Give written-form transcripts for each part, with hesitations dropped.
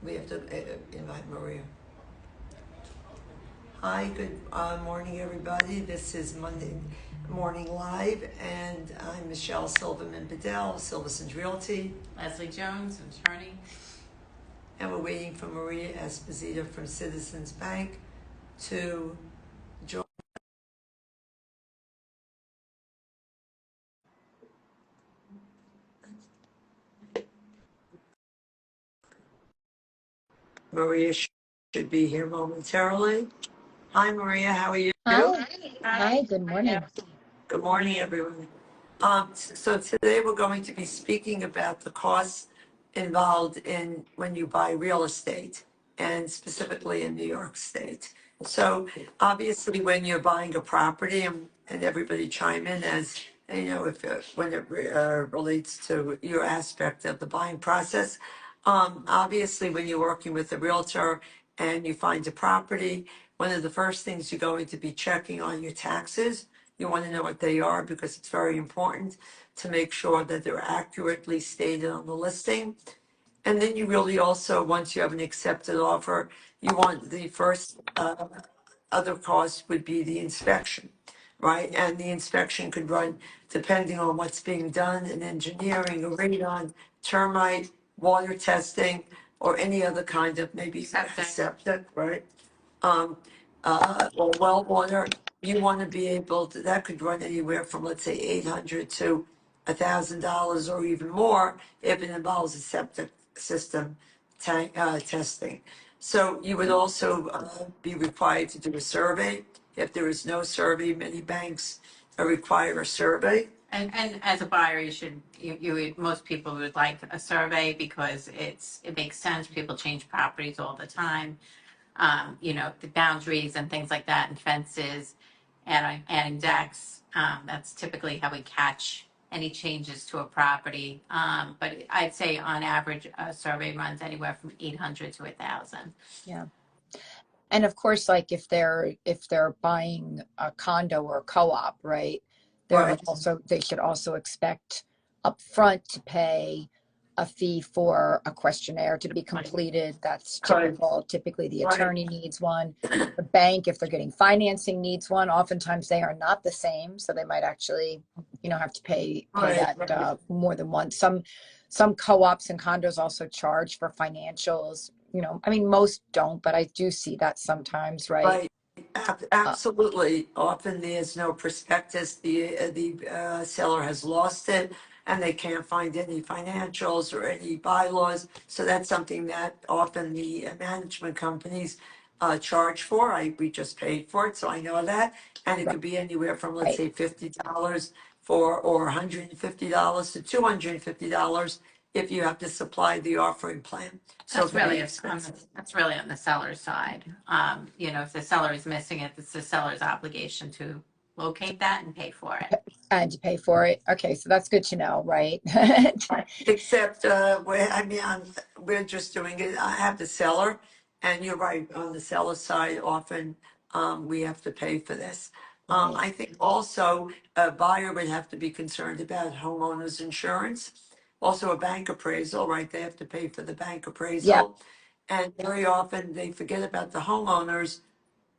We have to invite Maria. Hi, good morning, everybody. This is Monday Morning Live, and I'm Michelle Silverman Bedell, Silverson's Realty, Leslie Jones, attorney. and we're waiting for Maria Esposito from Citizens Bank to join. Maria should be here momentarily. Hi, Maria. How are you? Hi. Hi, good morning. Good morning, everyone. So today we're going to be speaking about the costs involved in when you buy real estate, and specifically in New York State. So obviously, when you're buying a property, and everybody chime in as you know, if when it relates to your aspect of the buying process. Obviously, when you're working with a realtor and you find a property, one of the first things you're going to be checking on your taxes. You want to know what they are because it's very important to make sure that they're accurately stated on the listing. And then you really also, once you have an accepted offer, you want the first other cost would be the inspection, right? And the inspection could run, depending on what's being done in engineering, or radon, termite, water testing, or any other kind of maybe septic, right? Um, or well water, you want to be able to, that could run anywhere from, let's say, 800 to $1,000 or even more if it involves a septic system tank, testing. So you would also be required to do a survey. If there is no survey, many banks require a survey. And as a buyer, most people would like a survey because it makes sense. People change properties all the time. The boundaries and things like that, and fences, and adding decks. That's typically how we catch any changes to a property. But I'd say on average, a survey runs anywhere from 800 to 1,000. Yeah. And of course, like if they're buying a condo or a co-op, right? Right. They should also expect upfront to pay a fee for a questionnaire to be completed. That's Correct. typical. Typically the Right. attorney needs one. The bank, if they're getting financing, needs one. Oftentimes they are not the same. So they might actually, have to pay Right. that more than once. Some co-ops and condos also charge for financials. I mean, most don't, but I do see that sometimes, right? Right, Uh, absolutely. Often there's no prospectus. The seller has lost it, and they can't find any financials or any bylaws. So that's something that often the management companies charge for. We just paid for it, so I know that. And it right, could be anywhere from, let's right. say, $50 or $150 to $250 if you have to supply the offering plan. So That's very really expensive. that's really on the seller's side. If the seller is missing it, it's the seller's obligation to locate that and pay for it. And to pay for it. Okay, so that's good to know, right? Except, we're just doing it, I have the seller, and you're right, on the seller side, often, we have to pay for this. Right. I think also a buyer would have to be concerned about homeowners insurance. Also a bank appraisal, right? They have to pay for the bank Yep. appraisal. And very often they forget about the homeowners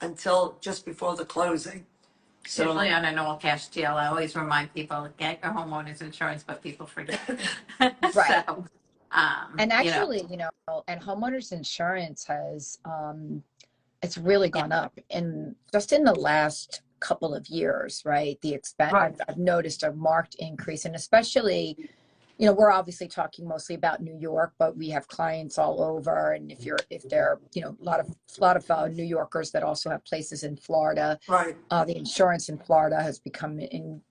until just before the closing. So, Usually on an all cash deal, I always remind people get your homeowner's insurance, but people forget. Right. So, And actually, and homeowners insurance has it's really yeah, gone up in just in the last couple of years, right? The expense right, I've noticed a marked increase, and especially we're obviously talking mostly about New York, but we have clients all over. And if they're, a lot of New Yorkers that also have places in Florida, right. the insurance in Florida has become,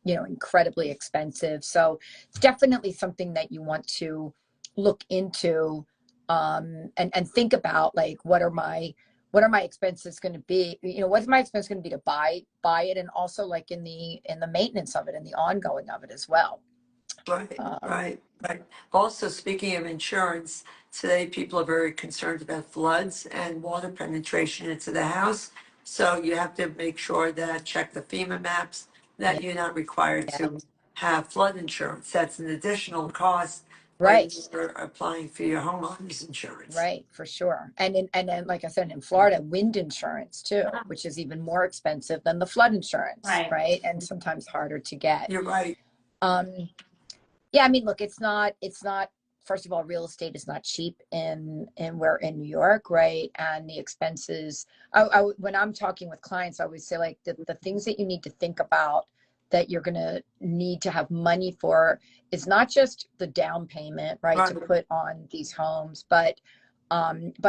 incredibly expensive. So it's definitely something that you want to look into, and think about, like, what are my expenses going to be? What's my expense going to be to buy it, and also like in the maintenance of it and the ongoing of it as well. Right, Um, right. Also, speaking of insurance, today people are very concerned about floods and water penetration into the house. So you have to make sure that check the FEMA maps, yeah, that you're not required yeah. to have flood insurance. That's an additional cost Right. when you're applying for your homeowner's insurance. Right, for sure. And then, like I said, in Florida, wind insurance too, which is even more expensive than the flood insurance, Right. right? And sometimes harder to get. You're right. Um, yeah, I mean, look, it's not, first of all, real estate is not cheap in we're in New York, right? And the expenses, when I'm talking with clients, I always say like the things that you need to think about that you're going to need to have money for is not just the down payment, right, to Right. put on these homes, but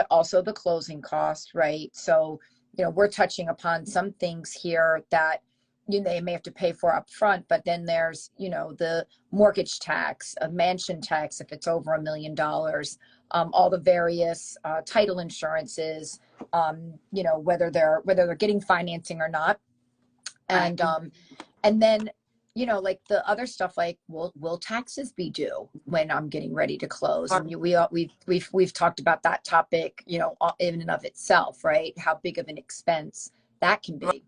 also the closing cost, right? So, we're touching upon some things here that they may have to pay for up front, but then there's, the mortgage tax, a mansion tax if it's over $1 million, all the various title insurances, whether they're getting financing or not, Right. and then like the other stuff, like will taxes be due when I'm getting ready to close? And we've talked about that topic, in and of itself, right? How big of an expense that can be.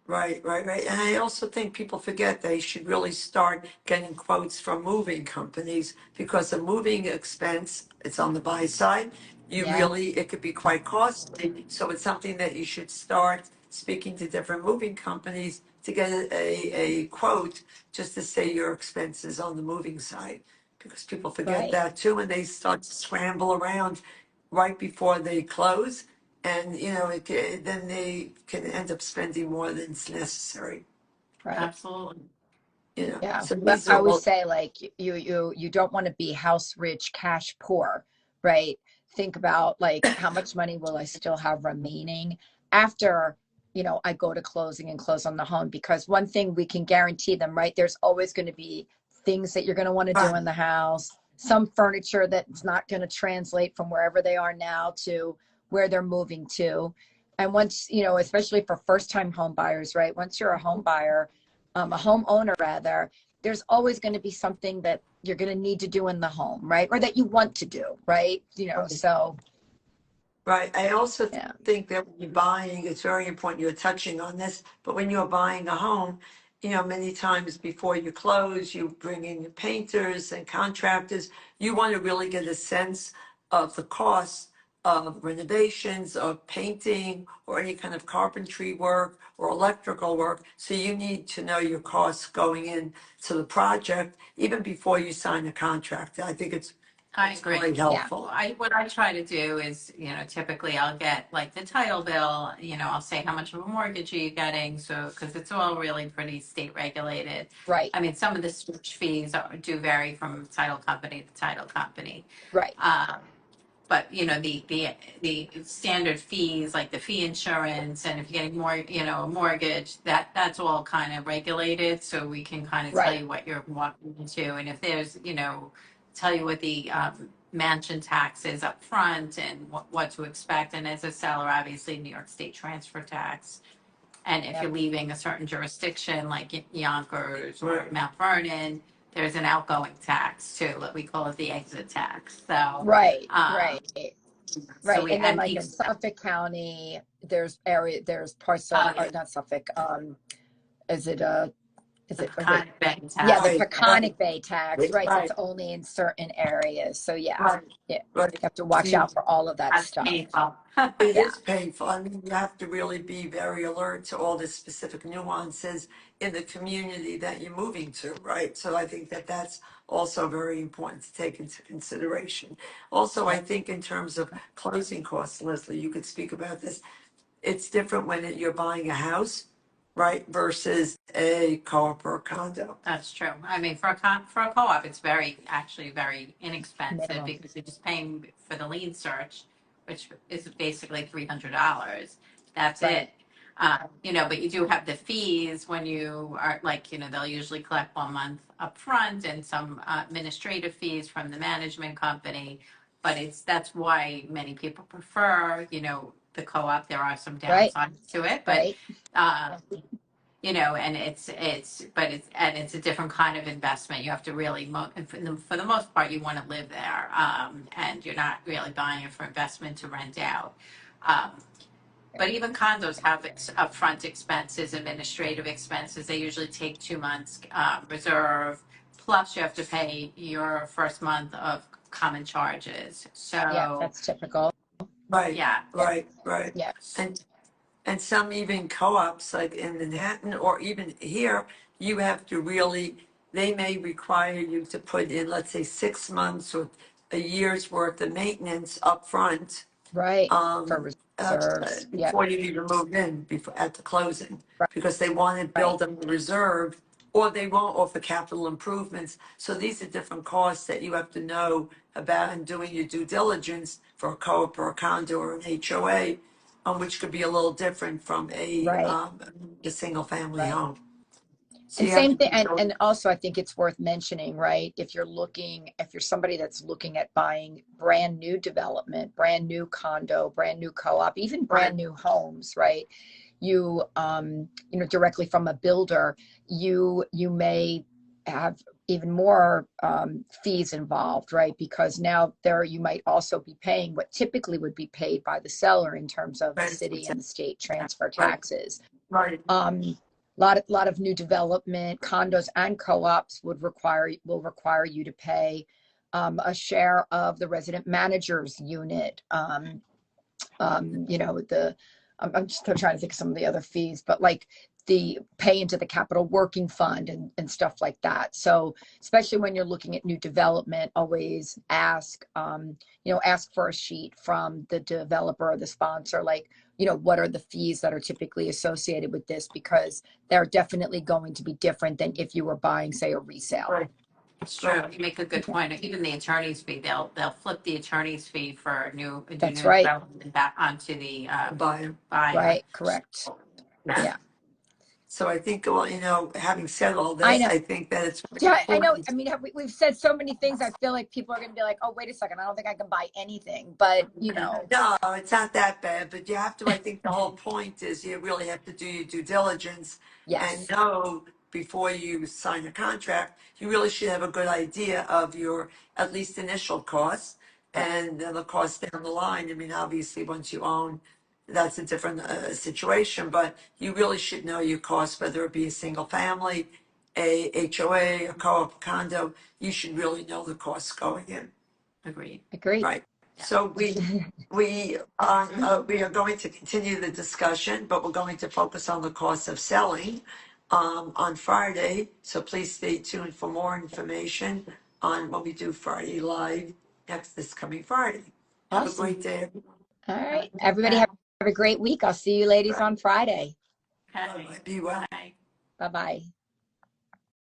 Right. And I also think people forget they should really start getting quotes from moving companies because a moving expense, it's on the buy side. Yeah, It could be quite costly. So it's something that you should start speaking to different moving companies to get a quote just to say your expenses on the moving side. Because people forget right. that too and they start to scramble around right before they close and then they can end up spending more than is necessary. Right. Absolutely. Yeah. So But these I are always all say, like, you don't want to be house rich, cash poor, right? Think about like how much money will I still have remaining after, I go to closing and close on the home, because one thing we can guarantee them, right? There's always going to be things that you're going to want to do right, in the house, some furniture that's not going to translate from wherever they are now to where they're moving to. And once, especially for first time home buyers, right? Once you're a home buyer, a homeowner rather, there's always going to be something that you're going to need to do in the home, right? Or that you want to do, right? So right. I also yeah, think that when you're buying, it's very important. You're touching on this, but when you're buying a home, many times before you close, you bring in your painters and contractors. You want to really get a sense of the cost of renovations, of painting, or any kind of carpentry work or electrical work. So you need to know your costs going in to the project even before you sign a contract. I think I it's agree. quite yeah, helpful. What I try to do is, typically I'll get like the title bill, I'll say how much of a mortgage are you getting? So, because it's all really pretty state regulated. right, I mean, some of the switch fees do vary from title company to title company. right, Um, but the standard fees like the fee insurance, and if you're getting more, a mortgage, that's all kind of regulated, so we can kind of tell right, you what you're walking into, and if there's, tell you what the mansion tax is up front and what to expect, and as a seller, obviously New York State transfer tax. And if yep, you're leaving a certain jurisdiction like Yonkers or Right. Mount Vernon, there's an outgoing tax too. We call it the exit tax. So, right, um, right, right. we And then and like each in Suffolk County, there's parts of, oh yeah, or not Suffolk, is it is the it or the Peconic Bay yeah, the tax. Right, right, Peconic Bay tax, right? That's right, only in certain areas. So yeah, right, yeah, you right. have to watch out for all of that That's stuff. painful. It Yeah, is painful. I mean, you have to really be very alert to all the specific nuances in the community that you're moving to, right? So I think that that's also very important to take into consideration. Also, I yeah, think in terms of closing costs, Leslie, you could speak about this. It's different when you're buying a house, right, versus a co-op or a condo. That's true. I mean, for a co-op, it's actually very inexpensive minimum, because you're just paying for the lien search, which is basically $300. That's right, it. But you do have the fees when you are like, they'll usually collect 1 month up front and some administrative fees from the management company. But that's why many people prefer, the co-op. There are some right, downsides to it, but right, uh, and it's a different kind of investment. You have to really, for the most part, you want to live there, and you're not really buying it for investment to rent out. Um, but even condos have upfront expenses, administrative expenses. They usually take 2 months reserve plus you have to pay your first month of common charges. Yeah, So, that's typical. Right, yeah. right, right. Yeah. And some even co-ops like in Manhattan or even here, you have to really, they may require you to put in, let's say, 6 months or a year's worth of maintenance upfront, Right. For um, reserves. Yep. before you even move in, before, at the closing, Right. because they want to Right. build them in reserve, or they won't offer capital improvements. So these are different costs that you have to know about in doing your due diligence for a co-op or a condo or an HOA, which could be a little different from Right. a single family Right. home. So And you have same to thing, be really, and also I think it's worth mentioning, right? If you're somebody that's looking at buying brand new development, brand new condo, brand new co-op, even brand right, new homes, right? Directly from a builder, you may have even more fees involved, right? Because now there you might also be paying what typically would be paid by the seller in terms of the right, city and the state transfer right, taxes. right, Lot of new development, condos and co-ops will require you to pay a share of the resident manager's unit. I'm just trying to think of some of the other fees, but like the pay into the capital working fund and stuff like that. So especially when you're looking at new development, always ask for a sheet from the developer or the sponsor, like, what are the fees that are typically associated with this? Because they're definitely going to be different than if you were buying, say, a resale. right. It's true. You make a good point. Even the attorney's fee, they'll flip the attorney's fee for new That's right. development back onto the Buyer. buyer. Right. Correct. Yeah. So I think, well, having said all I this, know. I think that it's Yeah, I know. important. I mean, we've said so many things. I feel like people are going to be like, "Oh, wait a second. I don't think I can buy anything." But No, it's not that bad, but you have to, I think the whole point is you really have to do your due diligence and yes, know before you sign a contract, you really should have a good idea of your at least initial costs right, and then the costs down the line. I mean, obviously, once you own, that's a different situation, but you really should know your costs, whether it be a single family, a HOA, a co-op condo, you should really know the costs going in. Agreed. agreed. Right. So we are going to continue the discussion, but we're going to focus on the cost of selling on Friday. So please stay tuned for more information on when we do Friday Live this coming Friday. Have a Awesome. great day, everyone. All right, everybody have a great week. I'll see you ladies on Friday. Okay. Be well. Bye. Bye bye.